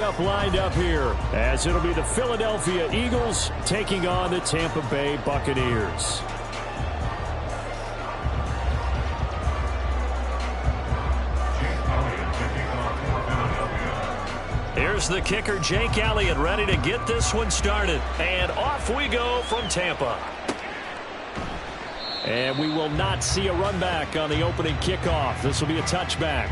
Lined up here as it'll be the Philadelphia Eagles taking on the Tampa Bay Buccaneers. Here's the kicker, Jake Elliott, ready to get this one started. And off we go from Tampa. And we will not see a run back on the opening kickoff. This will be a touchback.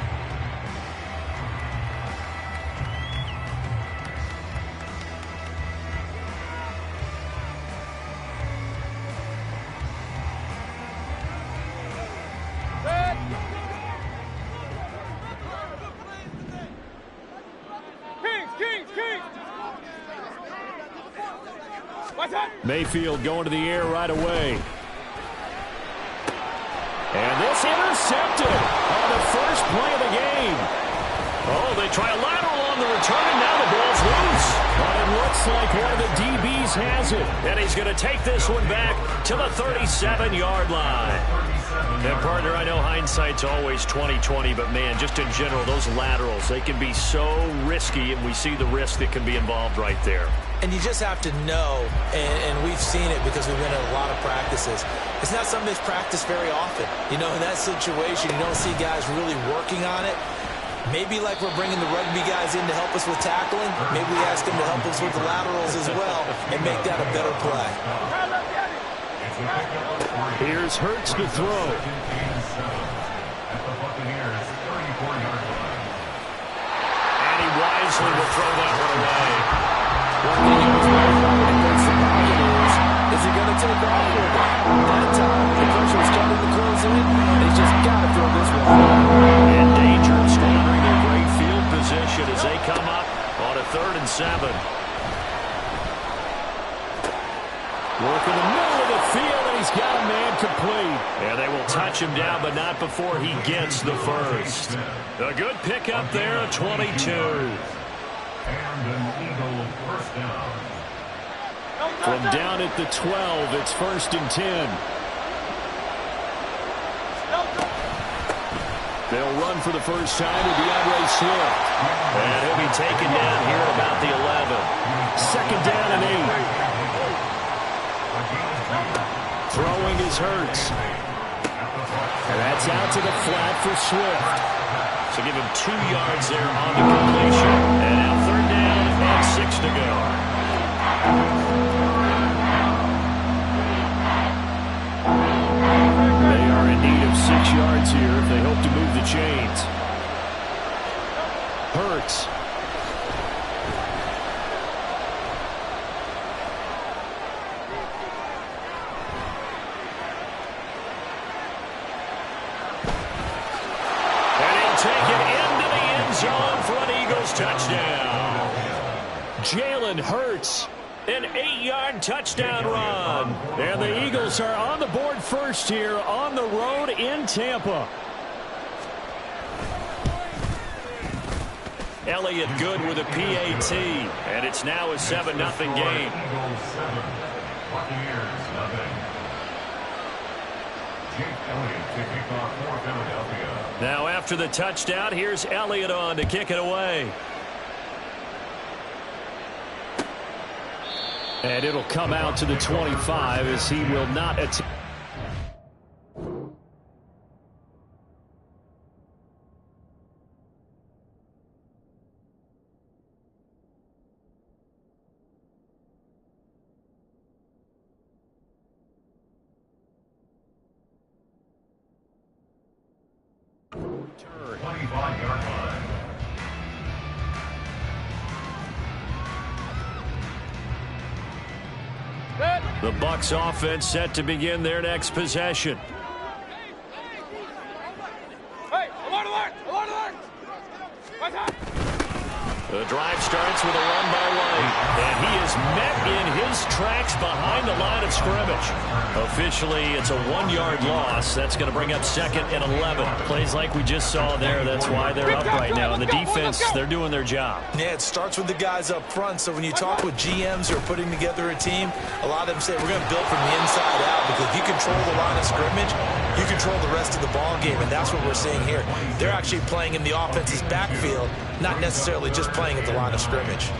Mayfield going to the air right away. And this intercepted on the first play of the game. Oh, they try a lateral on the return, and now the ball's loose. But it looks like one of the DBs has it. And he's going to take this one back to the 37-yard line. And, partner, I know hindsight's always 20/20, but, man, just in general, those laterals, they can be so risky, and we see the risk that can be involved right there. And you just have to know, and we've seen it because we've been at a lot of practices. It's not something that's practiced very often. You know, in that situation, you don't see guys really working on it. Maybe like we're bringing the rugby guys in to help us with tackling, maybe we ask them to help us with the laterals as well and make that a better play. Here's Hurts to throw. And he wisely will throw that one away. Is he going to take off with it? That time, the pressure was starting to close in, and he's just got to throw this one. In danger of squandering a great field position as they come up on a 3rd and 7. Work in the middle of the field, and he's got a man complete. And they will touch him down, but not before he gets the first. A good pickup there, a 22. And an Eagle first down. From down at the 12, it's 1st and 10. They'll run for the first time with DeAndre Swift. And he'll be taken down here at about the 11. 2nd down and 8. Throwing is Hurts. And that's out to the flat for Swift. So give him 2 yards there on the completion. And now 3rd down and 6 to go. They are in need of 6 yards here if they hope to move the chains. Hurts. Take it into the end zone for an Eagles touchdown. Jalen Hurts, an 8-yard touchdown run. And the Eagles are on the board first here on the road in Tampa. Elliott good with a PAT, and it's now a 7-0 game. Now after the touchdown, here's Elliott on to kick it away. And it'll come out to the 25 as he will not attempt. The Bucs offense set to begin their next possession. Hey, alert, alert, alert, alert! The drive starts with a run by White, and he is met in his tracks behind the line of scrimmage. Officially, it's a 1-yard loss. That's going to bring up 2nd and 11. Plays like we just saw there. That's why they're up right now. And the defense, they're doing their job. Yeah, it starts with the guys up front. So when you talk with GMs who are putting together a team, a lot of them say we're going to build from the inside out because if you control the line of scrimmage, you control the rest of the ball game, and that's what we're seeing here. They're actually playing in the offense's backfield, not necessarily just playing at the line of scrimmage.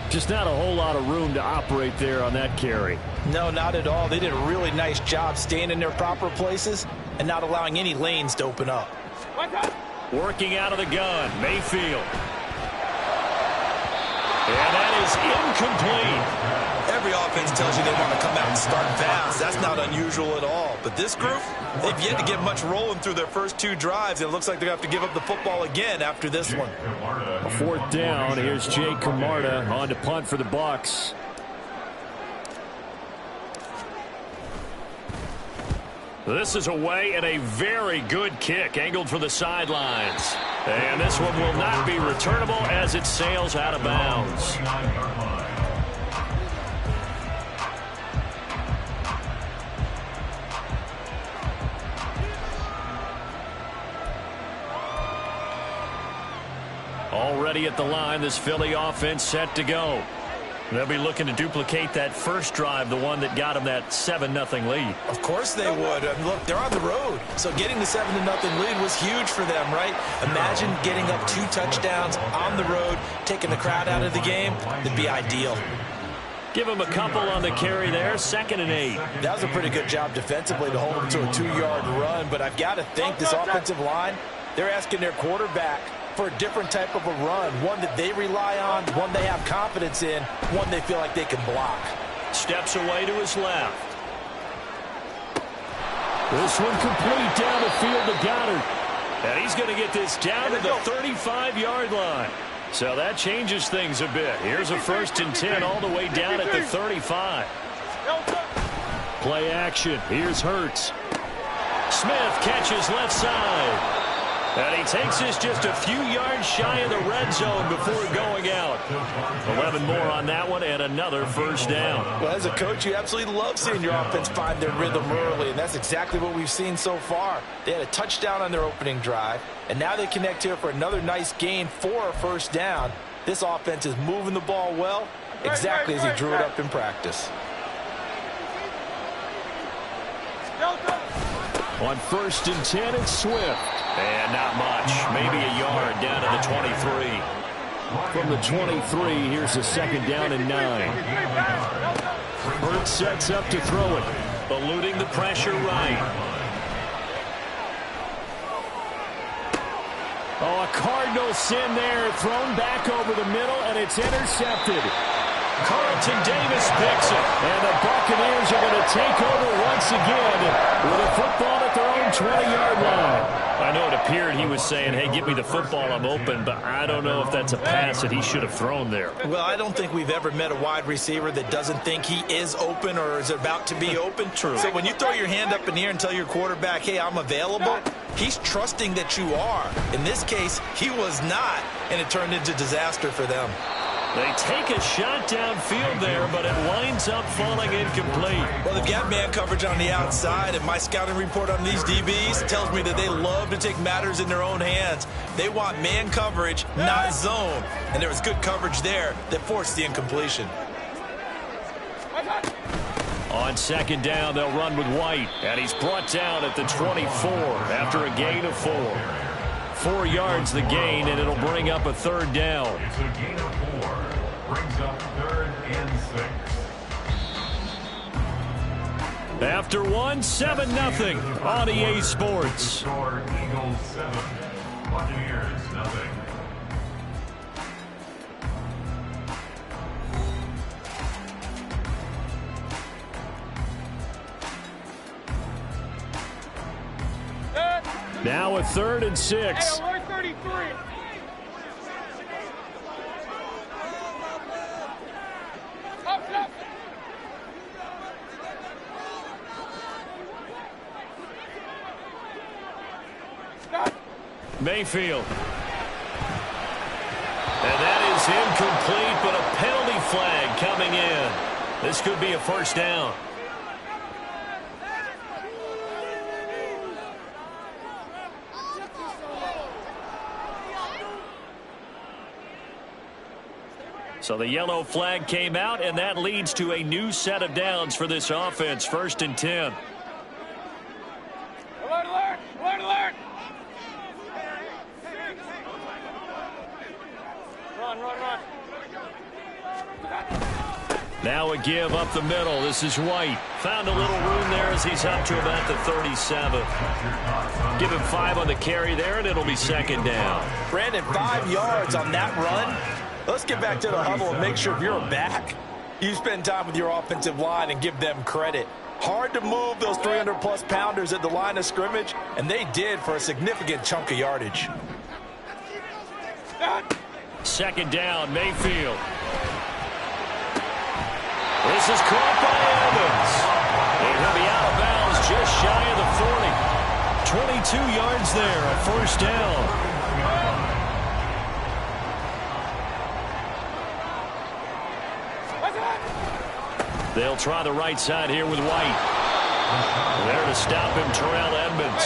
Just not a whole lot of room to operate there on that carry. No, not at all. They did a really nice job staying in their proper places and not allowing any lanes to open up. Working out of the gun, Mayfield. And that is incomplete. Every offense tells you they want to come out and start fast. That's not unusual at all. But this group, they've yet to get much rolling through their first 2 drives. It looks like they're going to have to give up the football again after this one. A 4th down. Here's Jay Camarda on to punt for the Bucs. This is away and a very good kick angled for the sidelines. And this one will not be returnable as it sails out of bounds. Already at the line, this Philly offense set to go. They'll be looking to duplicate that first drive, the one that got them that 7-0 lead. Of course they would. Look, they're on the road. So getting the 7-0 lead was huge for them, right? Imagine getting up 2 touchdowns on the road, taking the crowd out of the game. It'd be ideal. Give them a couple on the carry there, 2nd and 8. That was a pretty good job defensively to hold them to a 2-yard run. But I've got to think this offensive line, they're asking their quarterback for a different type of a run, one that they rely on, one they have confidence in, one they feel like they can block. Steps away to his left. This one complete down the field to Goddard. And he's going to get this down to the 35-yard line. So that changes things a bit. Here's a 1st and 10 all the way down at the 35. Play action. Here's Hurts. Smith catches left side. And he takes this just a few yards shy of the red zone before going out. 11 more on that one and another 1st down. Well, as a coach, you absolutely love seeing your offense find their rhythm early, and that's exactly what we've seen so far. They had a touchdown on their opening drive, and now they connect here for another nice gain for a 1st down. This offense is moving the ball well, exactly as he drew it up in practice. On 1st and 10, it's Swift. And not much. Maybe a yard down to the 23. From the 23, here's a 2nd down and 9. Hurts sets up to throw it. Eluding the pressure right. Oh, a Cardinal sin there. Thrown back over the middle, and it's intercepted. Carlton Davis picks it. And the Buccaneers are going to take over once again with a football at their own 20-yard line. I know it appeared he was saying, hey, give me the football, I'm open, but I don't know if that's a pass that he should have thrown there. Well, I don't think we've ever met a wide receiver that doesn't think he is open or is about to be open. True. So when you throw your hand up in the air and tell your quarterback, hey, I'm available, he's trusting that you are. In this case, he was not, and it turned into disaster for them. They take a shot downfield there, but it winds up falling incomplete. Well, they've got man coverage on the outside, and my scouting report on these DBs tells me that they love to take matters in their own hands. They want man coverage, not zone. And there was good coverage there that forced the incompletion. On 2nd down, they'll run with White, and he's brought down at the 24 after a gain of 4. 4 yards the gain, and it'll bring up a 3rd down. It's a gain of 4. Brings up 3rd and 6. After 7-0 on EA Sports. Score Eagles 7, Buccaneers 0. Now a 3rd and 6. Hey, 33. Up. Mayfield. And that is incomplete, but a penalty flag coming in. This could be a 1st down. So the yellow flag came out, and that leads to a new set of downs for this offense. 1st and 10. Now a give up the middle. This is White. Found a little room there as he's up to about the 37. Give him 5 on the carry there, and it'll be second down. Brandon, 5 yards on that run. Let's get back to the huddle and make sure if you're a back, you spend time with your offensive line and give them credit. Hard to move those 300-plus pounders at the line of scrimmage, and they did for a significant chunk of yardage. Second down, Mayfield. This is caught by Evans. And he'll be out of bounds just shy of the 40. 22 yards there, a first down. They'll try the right side here with White. There to stop him, Terrell Edmonds.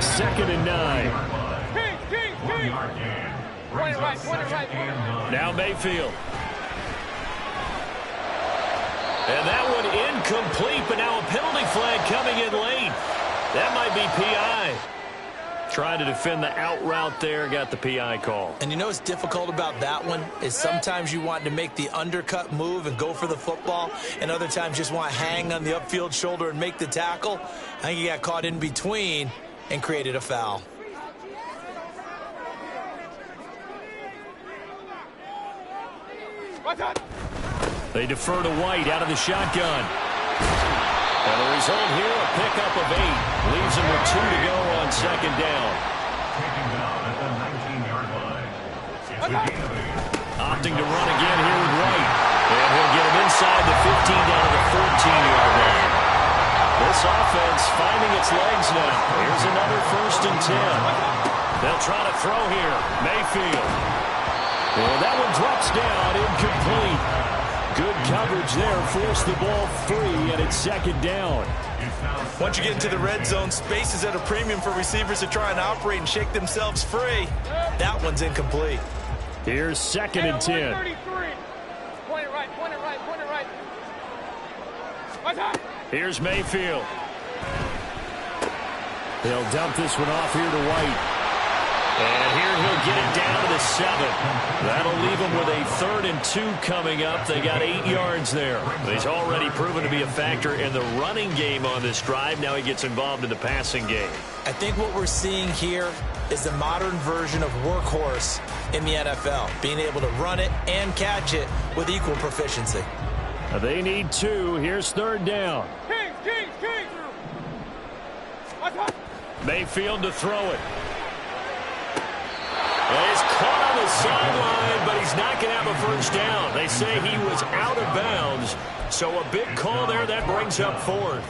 Second and 9. Now Mayfield. And that one incomplete, but now a penalty flag coming in late. That might be PI. Trying to defend the out route there, got the PI call. And you know what's difficult about that one is sometimes you want to make the undercut move and go for the football, and other times just want to hang on the upfield shoulder and make the tackle. I think he got caught in between and created a foul. They defer to White out of the shotgun. And the result here, a pickup of 8. Leaves him with 2 to go on second down. Taking down at the 19-yard line. Opting to run again here with White. And he'll get him inside the 15 down to the 14-yard line. This offense finding its legs now. Here's another first and 10. They'll try to throw here. Mayfield. Well, that one drops down, incomplete. Good coverage there, forced the ball free, and it's second down. Once you get into the red zone, space is at a premium for receivers to try and operate and shake themselves free. That one's incomplete. Here's second and 10. Point it right, point it right, point it right. Here's Mayfield. They'll dump this one off here to White. And here he'll get it down to the 7. That'll leave him with a 3rd and 2 coming up. They got 8 yards there. He's already proven to be a factor in the running game on this drive. Now he gets involved in the passing game. I think what we're seeing here is the modern version of workhorse in the NFL, being able to run it and catch it with equal proficiency. They need 2. Here's third down. King. Mayfield to throw it. He's caught on the sideline, but he's not going to have a first down. They say he was out of bounds, so a big call there. That brings up 4th.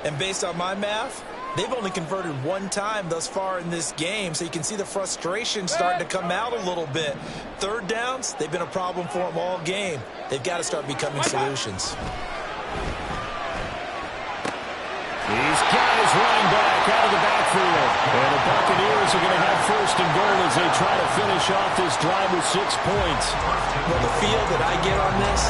And based on my math, they've only converted 1 time thus far in this game, so you can see the frustration starting to come out a little bit. Third downs, they've been a problem for them all game. They've got to start becoming solutions. These guys running back out of the backfield. And the Buccaneers are going to have first and goal as they try to finish off this drive with 6 points. Well, the feel that I get on this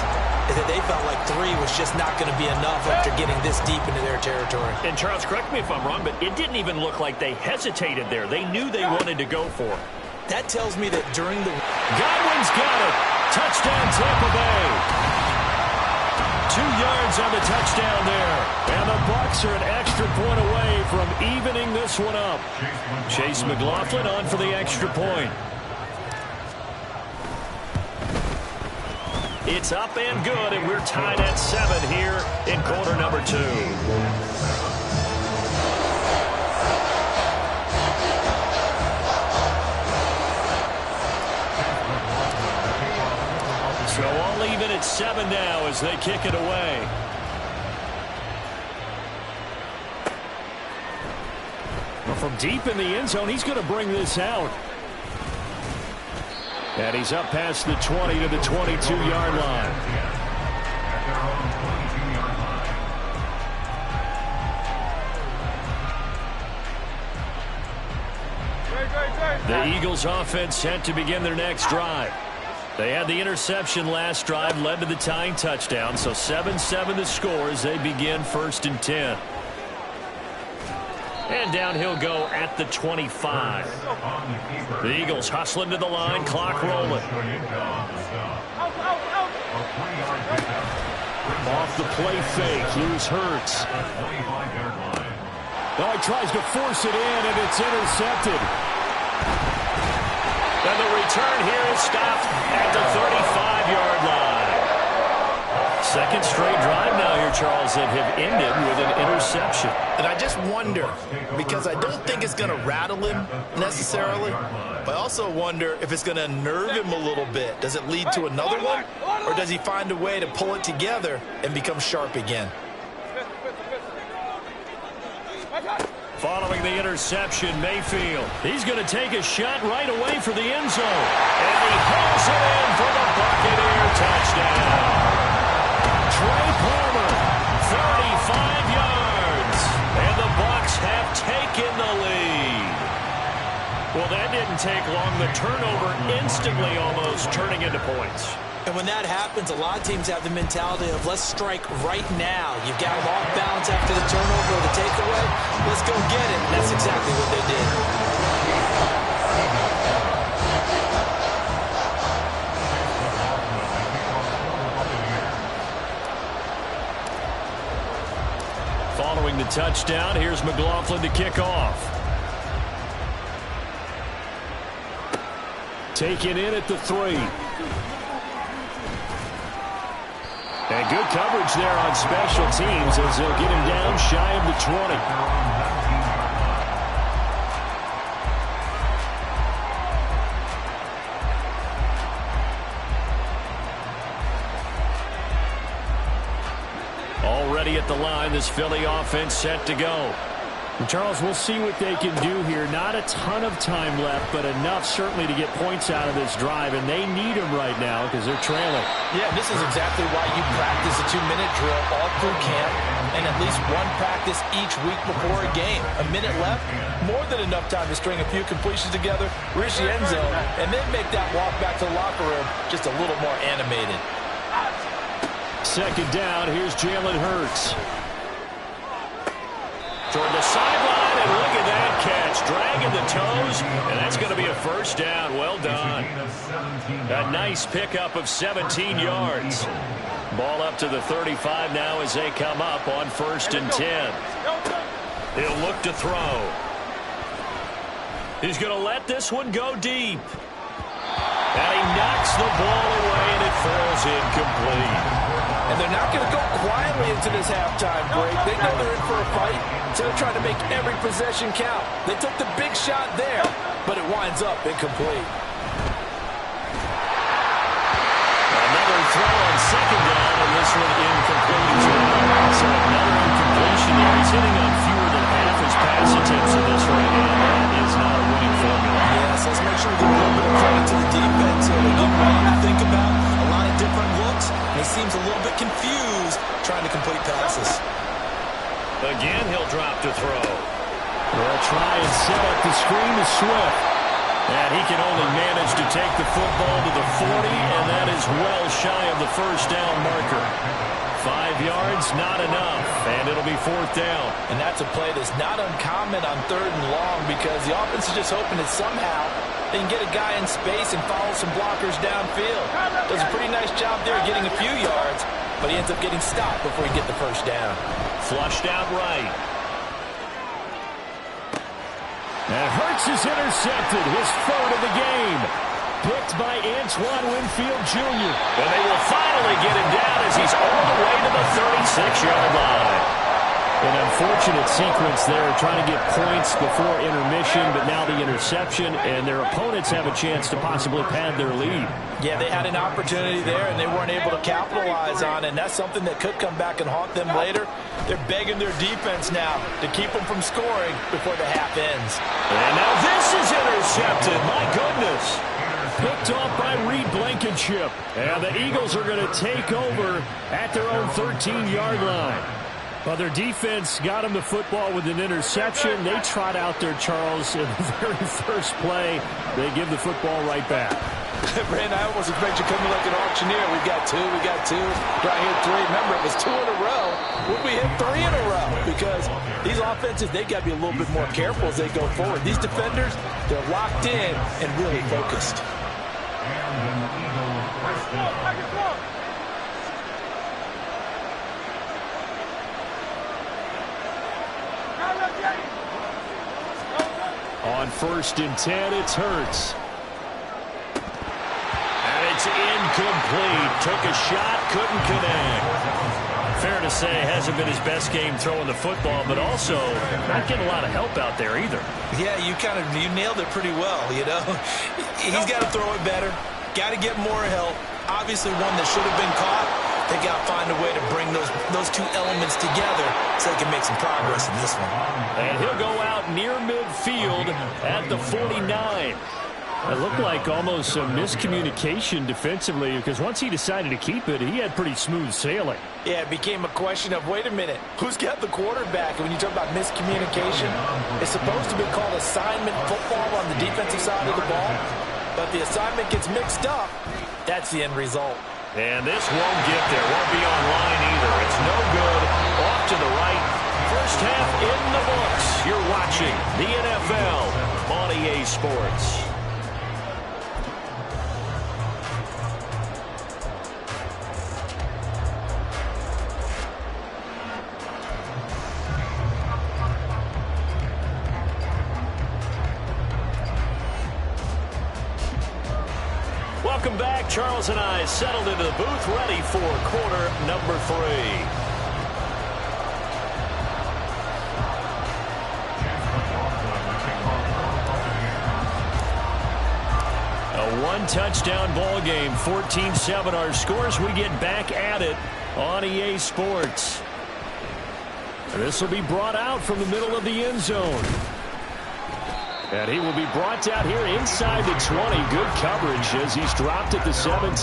is that they felt like 3 was just not going to be enough after getting this deep into their territory. And Charles, correct me if I'm wrong, but it didn't even look like they hesitated there. They knew they wanted to go for it. That tells me that during the... Godwin's got it. Touchdown, Tampa Bay. 2 yards on the touchdown there. And the Bucs are an extra point away from evening this one up. Chase McLaughlin on for the extra point. It's up and good, and we're tied at 7 here in quarter number 2. So all even at 7 now as they kick it away. Well, from deep in the end zone, he's going to bring this out. And he's up past the 20 to the 22-yard line. The Eagles offense set to begin their next drive. They had the interception last drive, led to the tying touchdown, so 7-7 the score as they begin first and 10. And down he'll go at the 25. The Eagles hustling to the line, clock rolling. the play fake. Here's Hurts. Oh, he tries to force it in, and it's intercepted. And the return here is stopped at the 35-yard line. Second straight drive now here, Charles, that have ended with an interception. And I just wonder, because I don't think it's going to rattle him necessarily, but I also wonder if it's going to unnerve him a little bit. Does it lead to another one, or does he find a way to pull it together and become sharp again? Following the interception, Mayfield. He's going to take a shot right away for the end zone. And he hauls it in for the Buccaneer touchdown. Trey Palmer, 35 yards. And the Bucs have taken the lead. Well, that didn't take long. The turnover instantly almost turning into points. And when that happens, a lot of teams have the mentality of let's strike right now. You've got them off balance after the turnover or the takeaway. Let's go get it. And that's exactly what they did. Following the touchdown, here's McLaughlin to kick off. Taken in at the 3. And good coverage there on special teams as they'll get him down shy of the 20. Already at the line, this Philly offense set to go. And Charles, we'll see what they can do here. Not a ton of time left, but enough certainly to get points out of this drive, and they need them right now because they're trailing. Yeah, this is exactly why you practice a 2-minute drill all through camp and at least one practice each week before a game. A minute left, more than enough time to string a few completions together, reach the end zone, and then make that walk back to the locker room just a little more animated. Second down, here's Jalen Hurts. Toward the sideline, and look at that catch. Dragging the toes, and that's going to be a first down. Well done. A nice pickup of 17 yards. Ball up to the 35 now as they come up on 1st and 10. He'll look to throw. He's going to let this one go deep. And he knocks the ball away, and it falls incomplete. And they're not going to go quietly into this halftime break. They know they're in for a fight, so they're trying to make every possession count. They took the big shot there, but it winds up incomplete. Another throw on second down, and this one incomplete as well. So another incompletion there. He's hitting on fewer than half his pass attempts in this right now. That is not a winning formula. Yes, let's make sure we give a little bit of credit to the defense here. They give him a lot to think about, a lot of different looks, and he seems a little bit confused trying to complete passes. Again, he'll drop to throw. They'll try and set up the screen to Swift. And he can only manage to take the football to the 40, and that is well shy of the first down marker. 5 yards, not enough, and it'll be 4th down. And that's a play that's not uncommon on 3rd and long because the offense is just hoping that somehow they can get a guy in space and follow some blockers downfield. Does a pretty nice job there getting a few yards, but he ends up getting stopped before he gets the first down. Flushed out right. And Hurts is intercepted, his 3rd of the game. Picked by Antoine Winfield Jr. And they will finally get him down as he's all the way to the 36-yard line. An unfortunate sequence there, trying to get points before intermission, but now the interception, and their opponents have a chance to possibly pad their lead. Yeah, they had an opportunity there, and they weren't able to capitalize on it, and that's something that could come back and haunt them later. They're begging their defense now to keep them from scoring before the half ends. And now this is intercepted. My goodness. Picked off by Reed Blankenship. And the Eagles are going to take over at their own 13-yard line. Well, their defense got them the football with an interception. They trot out there, Charles, in the very first play. They give the football right back. Brandon, I almost expect you coming like an auctioneer. We got two. Right here, 3. Remember, it was 2 in a row. Would we hit 3 in a row? Because these offenses, they got to be a little bit more careful as they go forward. These defenders, they're locked in and really focused. 1st and 10. It's Hurts. And it's incomplete. Took a shot, couldn't connect. Fair to say, hasn't been his best game throwing the football, but also not getting a lot of help out there either. Yeah, you nailed it pretty well, you know. He's got to throw it better. Got to get more help. Obviously one that should have been caught. They got to find a way to bring those two elements together so they can make some progress in this one. And he'll go out near midfield at the 49. It looked like almost some miscommunication defensively, because once he decided to keep it, he had pretty smooth sailing. Yeah, it became a question of, wait a minute, who's got the quarterback? And when you talk about miscommunication, it's supposed to be called assignment football on the defensive side of the ball. But the assignment gets mixed up. That's the end result. And this won't get there. Won't be online either. It's no good. Off to the right. First half in the books. You're watching the NFL on EA Sports. Welcome back. Charles and I settled into the booth, ready for quarter number 3. A one-touchdown ball game, 14-7 our scores. We get back at it on EA Sports. And this will be brought out from the middle of the end zone. And he will be brought down here inside the 20. Good coverage as he's dropped at the 17.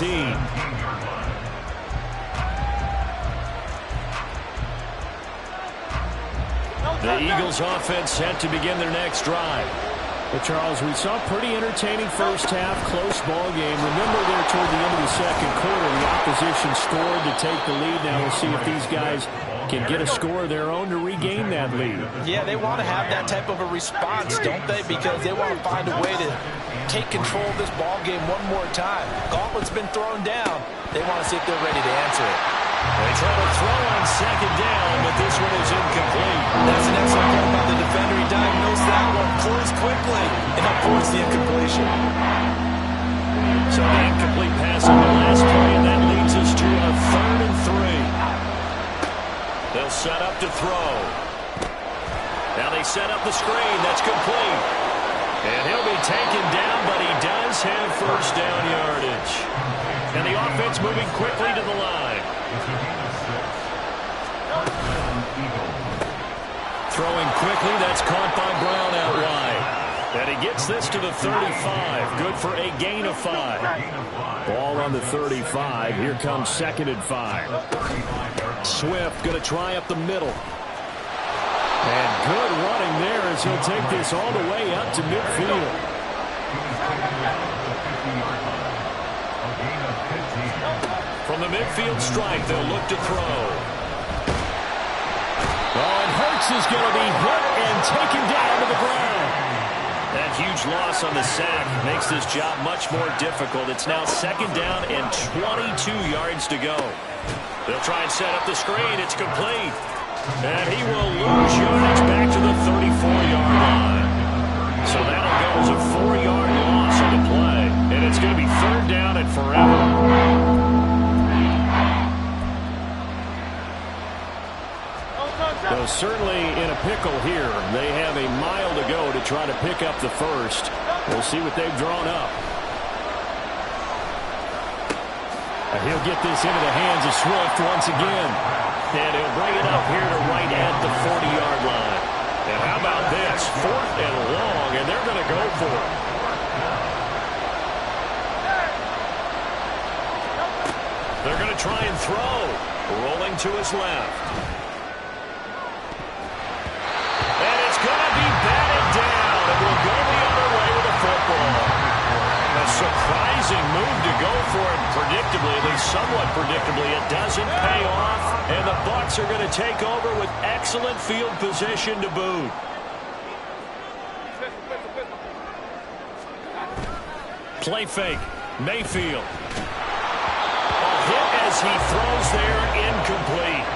The Eagles offense set to begin their next drive. But Charles, we saw a pretty entertaining first half, close ball game. Remember there toward the end of the second quarter, the opposition scored to take the lead. Now we'll see if these guys can get a score of their own to regain that lead. Yeah, they want to have that type of a response, don't they? Because they want to find a way to take control of this ball game one more time. Gauntlet's been thrown down. They want to see if they're ready to answer it. They try to throw on second down, but this one is incomplete. That's an excellent point by the defender. He diagnosed that one, closed quickly, and avoids the incompletion. So the incomplete pass on the last play, and that leads us to a 3rd and 3. They'll set up to throw. Now they set up the screen. That's complete. And he'll be taken down, but he does have first down yardage. And the offense moving quickly to the line. Throwing quickly. That's caught by Brown out wide. And he gets this to the 35. Good for a gain of 5. Ball on the 35. Here comes 2nd and 5. Swift going to try up the middle. And good running there as he'll take this all the way up to midfield. From the midfield stripe, they'll look to throw. Oh, and Hurts is going to be hit and taken down to the ground. That huge loss on the sack makes this job much more difficult. It's now 2nd down and 22 yards to go. They'll try and set up the screen. It's complete. And he will lose yardage back to the 34-yard line. So that'll go as a 4-yard loss on the play. And it's going to be 3rd down and forever. So certainly in a pickle here. They have a mile to go to try to pick up the first. We'll see what they've drawn up. And he'll get this into the hands of Swift once again. And he'll bring it up here to right at the 40-yard line. And how about this? 4th and long, and they're going to go for it. They're going to try and throw. Rolling to his left. And it's going to be batted down. And we'll go the other way with the football. A surprising move to go for it predictably, at least somewhat predictably. It doesn't pay off, and the Bucs are going to take over with excellent field position to boot. Play fake. Mayfield. A hit as he throws there, incomplete.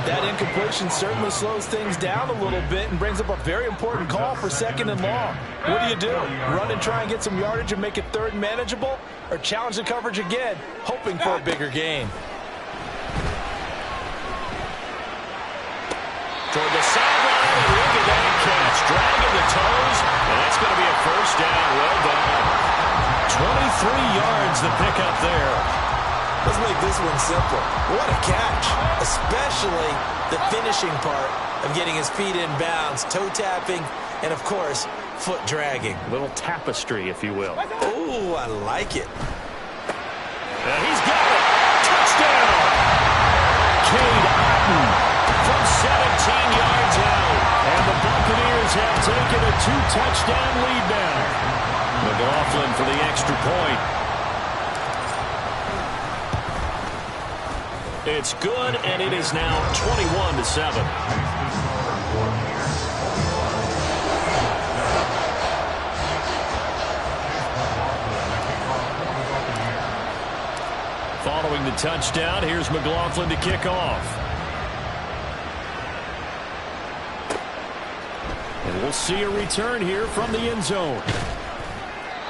That incompletion certainly slows things down a little bit and brings up a very important call for 2nd and long. What do? Run and try and get some yardage and make it 3rd and manageable, or challenge the coverage again, hoping for a bigger gain? Toward the sideline, and look at that catch. Dragging the toes, and that's going to be a 1st down. Well done. 23 yards the pickup there. Let's make this one simple. What a catch, especially the finishing part of getting his feet in bounds, toe tapping, and, of course, foot dragging. A little tapestry, if you will. Ooh, I like it. And he's got it. Touchdown. Cade Otton from 17 yards out. And the Buccaneers have taken a 2-touchdown lead now. McLaughlin for the extra point. It's good, and it is now 21-7. Following the touchdown, here's McLaughlin to kick off. And we'll see a return here from the end zone.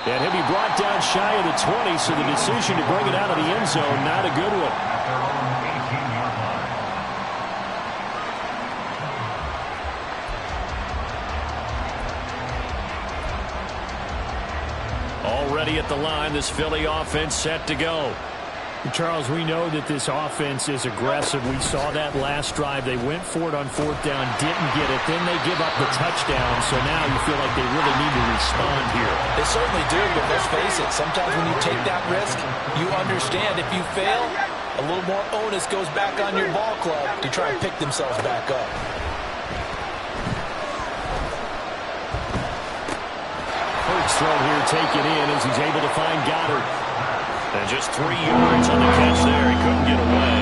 And he'll be brought down shy of the 20, so the decision to bring it out of the end zone, not a good one. Already at the line, this Philly offense set to go. Charles, we know that this offense is aggressive. We saw that last drive. They went for it on 4th down, didn't get it. Then they give up the touchdown. So now you feel like they really need to respond here. They certainly do, but let's face it. Sometimes when you take that risk, you understand if you fail, a little more onus goes back on your ball club to try and pick themselves back up. Hurts throw here, take it in as he's able to find Goddard. And just 3 yards on the catch there. He couldn't get away.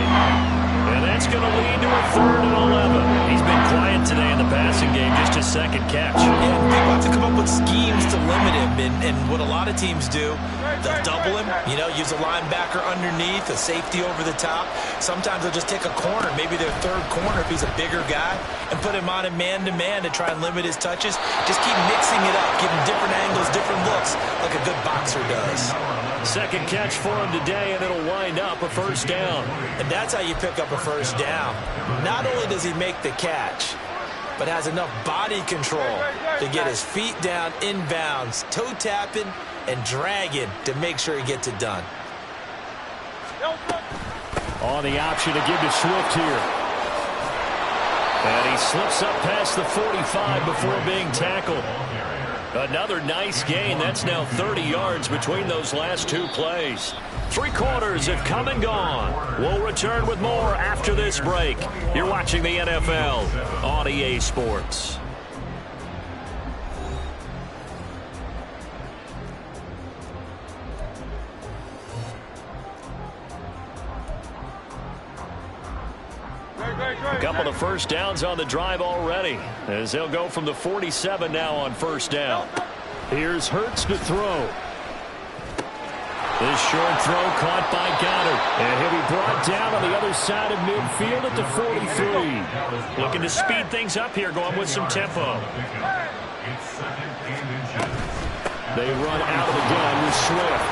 And that's going to lead to a 3rd and 11. He's been quiet today in the passing game, just his 2nd catch. And people have to come up with schemes to limit him. And what a lot of teams do, they'll double him, use a linebacker underneath, a safety over the top. Sometimes they'll just take a corner, maybe their 3rd corner if he's a bigger guy, and put him on a man-to-man to try and limit his touches. Just keep mixing it up, give him different angles, different looks, like a good boxer does. 2nd catch for him today, and it'll wind up a 1st down. And that's how you pick up a 1st down. Not only does he make the catch, but has enough body control to get his feet down inbounds, toe tapping and dragging to make sure he gets it done. On the option to give to Swift here. And he slips up past the 45 before being tackled. Another nice gain. That's now 30 yards between those last 2 plays. 3 quarters have come and gone. We'll return with more after this break. You're watching the NFL on EA Sports. A couple of 1st downs on the drive already, as they'll go from the 47 now on 1st down. Here's Hurts to throw. This short throw caught by Goddard, and he'll be brought down on the other side of midfield at the 43. Looking to speed things up here, going with some tempo. They run out of the gun with Swift.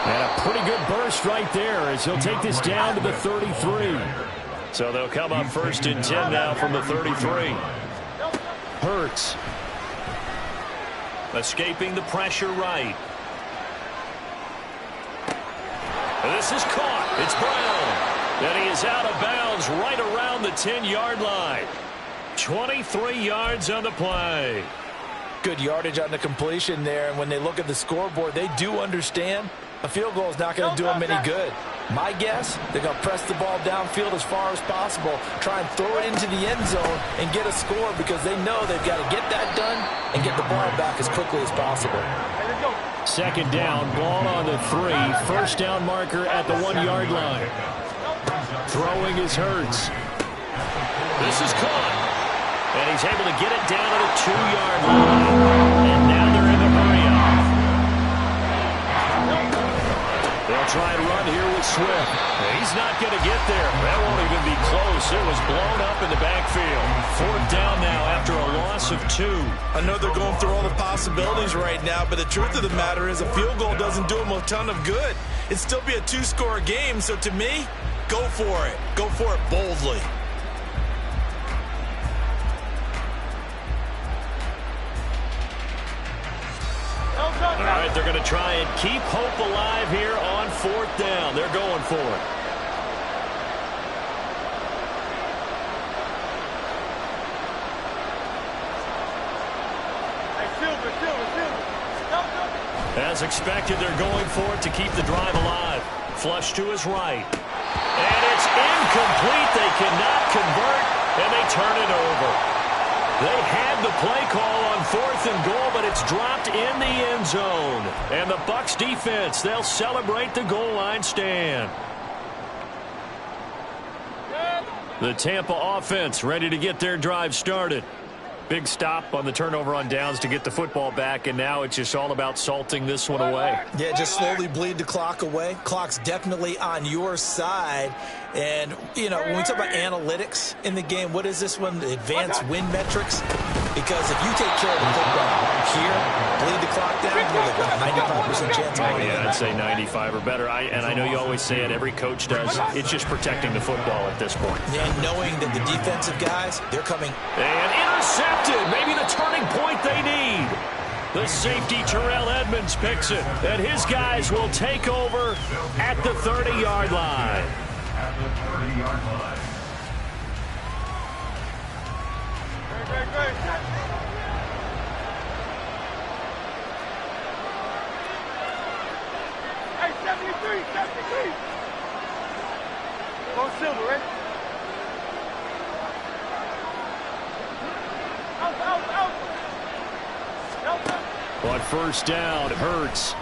And a pretty good burst right there as he'll take this down to the 33. So they'll come up 1st and 10 now from the 33. Hurts. Escaping the pressure right. This is caught. It's Brown. And he is out of bounds right around the 10-yard line. 23 yards on the play. Good yardage on the completion there. And when they look at the scoreboard, they do understand a field goal is not going to do them any good. My guess, they're going to press the ball downfield as far as possible, try and throw it into the end zone and get a score because they know they've got to get that done and get the ball back as quickly as possible. 2nd down, ball on the 3. 1st down marker at the 1-yard line. Throwing is Hurts. This is caught. And he's able to get it down to the 2-yard line. And now they're in the hurry up. They'll They'll try and run here with Swift. He's not going to get there. That won't even be close. It was blown up in the backfield. 4th down now after a loss of 2. I know they're going through all the possibilities right now, but the truth of the matter is a field goal doesn't do them a ton of good. It'd still be a 2-score game, so to me, go for it. Go for it boldly. All right, they're going to try and keep hope alive here on 4th down. They're going for it. As expected, they're going for it to keep the drive alive. Flush to his right. And it's incomplete. They cannot convert, and they turn it over. They had the play call on 4th and goal, but it's dropped in the end zone. And the Bucs defense, they'll celebrate the goal line stand. The Tampa offense ready to get their drive started. Big stop on the turnover on downs to get the football back, and now it's just all about salting this one away. Yeah, just slowly bleed the clock away. Clock's definitely on your side. And, you know, when we talk about analytics in the game, what is this one? Advanced win metrics? Because if you take care of the football here, bleed the clock down, you're like 95% chance of winning. Yeah, I'd say 95 or better. And I know you always say it, every coach does. It's just protecting the football at this point. And knowing that the defensive guys, they're coming. And intercepted. Maybe the turning point they need. The safety, Terrell Edmonds, picks it. And his guys will take over at the 30-yard line. At the 30-yard line. Hey, 73, 73. Go Silver, right? Out. On 1st down, Hurts.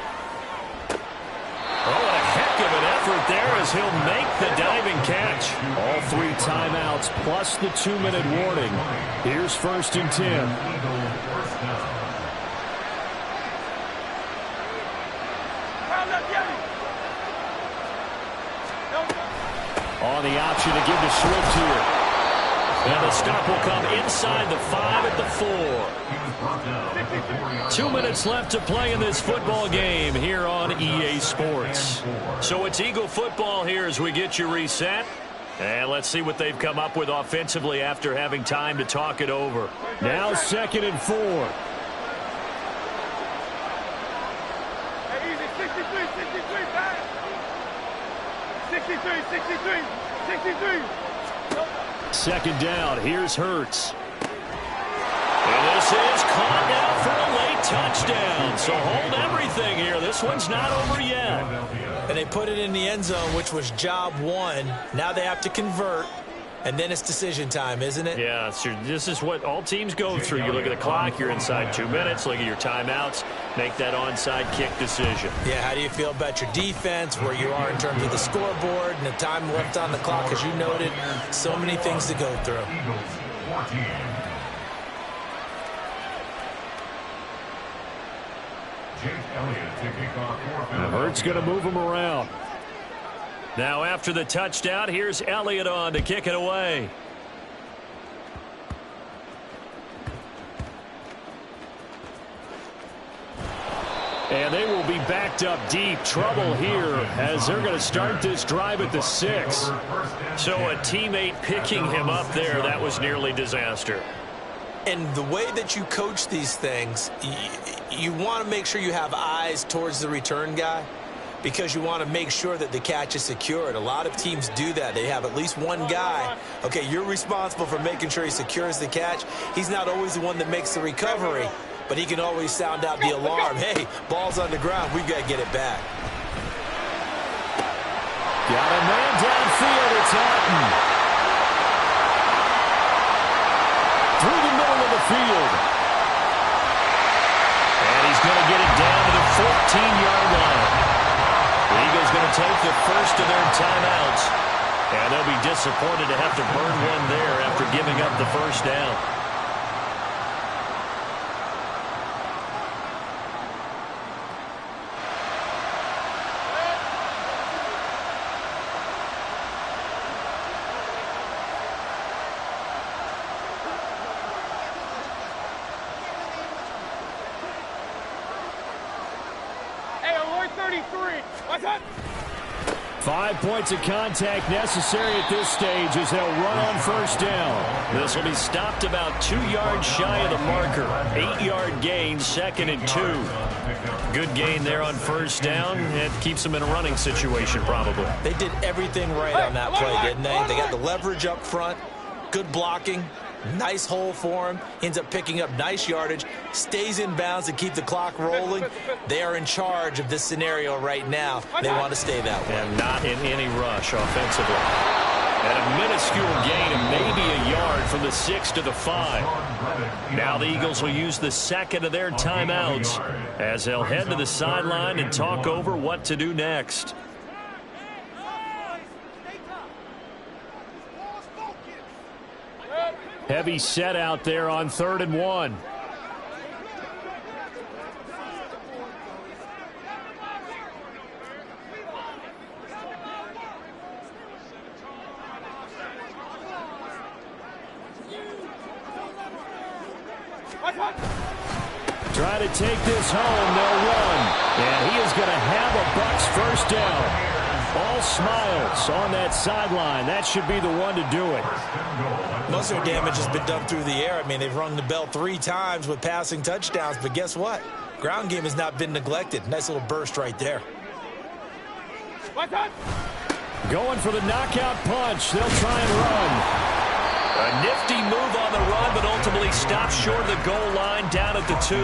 Oh, a heck of an effort there as he'll make the diving catch. All 3 timeouts plus the 2-minute warning. Here's 1st and 10. On the option to give to Swift here. And the stop will come inside the 5 at the 4. 2 minutes left to play in this football game here on EA Sports. So it's Eagle football here as we get you reset. And let's see what they've come up with offensively after having time to talk it over. Now 2nd and 4. Hey, easy, 63, back. 63. 2nd down. Here's Hurts. And this is caught now for a late touchdown. So hold everything here. This one's not over yet. And they put it in the end zone, which was job 1. Now they have to convert. And then it's decision time, isn't it? Yeah, this is what all teams go through. You look at the clock, you're inside 2 minutes. Look at your timeouts. Make that onside kick decision. Yeah, how do you feel about your defense, where you are in terms of the scoreboard and the time left on the clock? As you noted, so many things to go through. Hurts going to move him around. Now after the touchdown, here's Elliott on to kick it away. And they will be backed up deep. Trouble here as they're going to start this drive at the 6. So a teammate picking him up there, that was nearly disaster. And the way that you coach these things, you want to make sure you have eyes towards the return guy, because you want to make sure that the catch is secured. A lot of teams do that. They have at least one guy. Okay, you're responsible for making sure he secures the catch. He's not always the one that makes the recovery, but he can always sound out the alarm. Hey, ball's on the ground. We've got to get it back. Got a man downfield. It's Houghton. Through the middle of the field. And he's going to get it down to the 14-yard line. The Eagles going to take the first of their timeouts. And they'll be disappointed to have to burn one there after giving up the first down. 33. What's up? 5 points of contact necessary at this stage as they'll run on first down. This will be stopped about 2 yards shy of the marker. 8-yard gain, 2nd and 2. Good gain there on first down. It keeps them in a running situation probably. They did everything right on that play, didn't they? They got the leverage up front, good blocking, nice hole for him, ends up picking up nice yardage, stays in bounds to keep the clock rolling. They are in charge of this scenario right now. They want to stay that way. And not in any rush offensively. And a minuscule gain of maybe a yard from the 6 to the 5. Now the Eagles will use the second of their timeouts as they'll head to the sideline and talk over what to do next. Heavy set out there on 3rd and 1. Try to take this home, they'll run. And he is going to have a Bucs first down. All smiles on that sideline. That should be the one to do it. Most of their damage has been done through the air. I mean, they've rung the bell 3 times with passing touchdowns, but guess what? Ground game has not been neglected. Nice little burst right there. Going for the knockout punch. They'll try and run. A nifty move on the run, but ultimately stops short of the goal line down at the 2.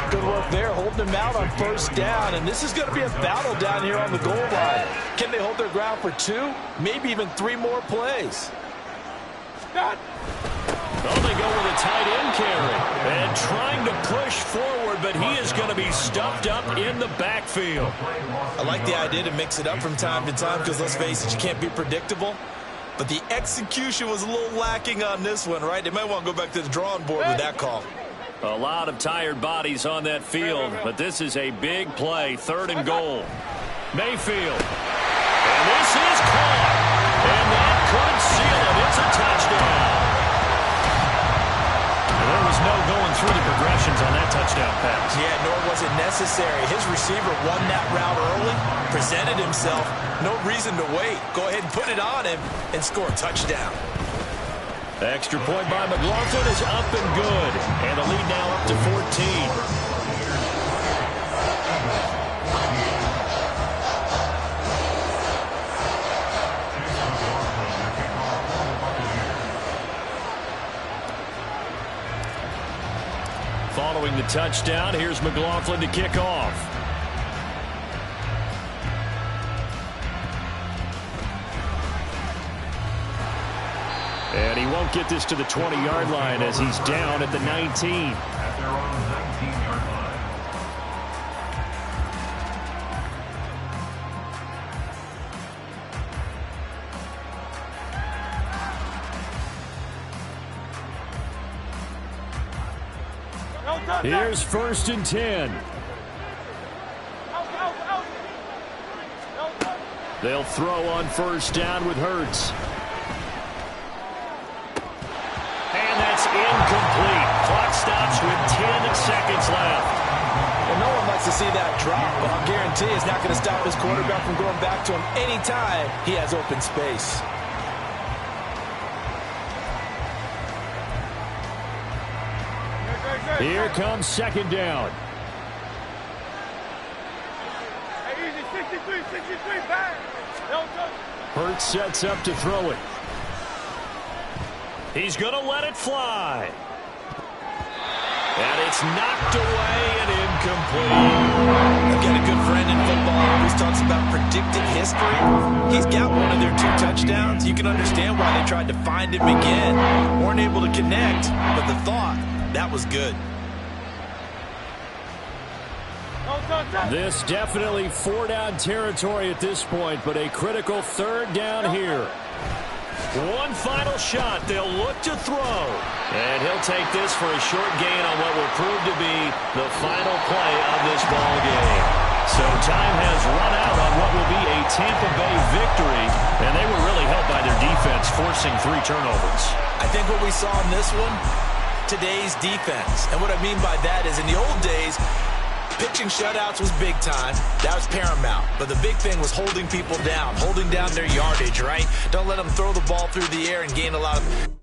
Good work there, holding them out on first down, and this is going to be a battle down here on the goal line. Can they hold their ground for 2, maybe even 3 more plays? Well, they go with a tight end carry and trying to push forward, but he is going to be stuffed up in the backfield. I like the idea to mix it up from time to time because, let's face it, you can't be predictable. But the execution was a little lacking on this one, right? They might want to go back to the drawing board with that call. A lot of tired bodies on that field, but this is a big play, 3rd and goal. Mayfield. And this is caught. And that could seal it. It's a touchdown. And there was no going through the progressions on that touchdown pass. Yeah, nor was it necessary. His receiver won that route early, presented himself. No reason to wait. Go ahead and put it on him and score a touchdown. Extra point by McLaughlin is up and good. And the lead now up to 14. Following the touchdown, here's McLaughlin to kick off. And he won't get this to the 20-yard line as he's down at the 19. At their own 19-yard line. Here's 1st and 10. They'll throw on first down with Hurts. And that's incomplete. Clock stops with 10 seconds left. Well, no one likes to see that drop, but I'll guarantee it's not going to stop his quarterback from going back to him anytime he has open space. Here comes 2nd down. Hey, easy, 63, back. Hurts sets up to throw it. He's going to let it fly. And it's knocked away and incomplete. I've got a good friend in football who always talks about predictive history. He's got one of their 2 touchdowns. You can understand why they tried to find him again. Weren't able to connect, but the thought, that was good. This definitely 4-down territory at this point, but a critical 3rd down here. One final shot. They'll look to throw. And he'll take this for a short gain on what will prove to be the final play of this ball game. So time has run out on what will be a Tampa Bay victory, and they were really helped by their defense, forcing 3 turnovers. I think what we saw in this one, today's defense. And what I mean by that is in the old days, Pitching shutouts was big time. That was paramount. But the big thing was holding people down, holding down their yardage, right? Don't let them throw the ball through the air and gain a lot of...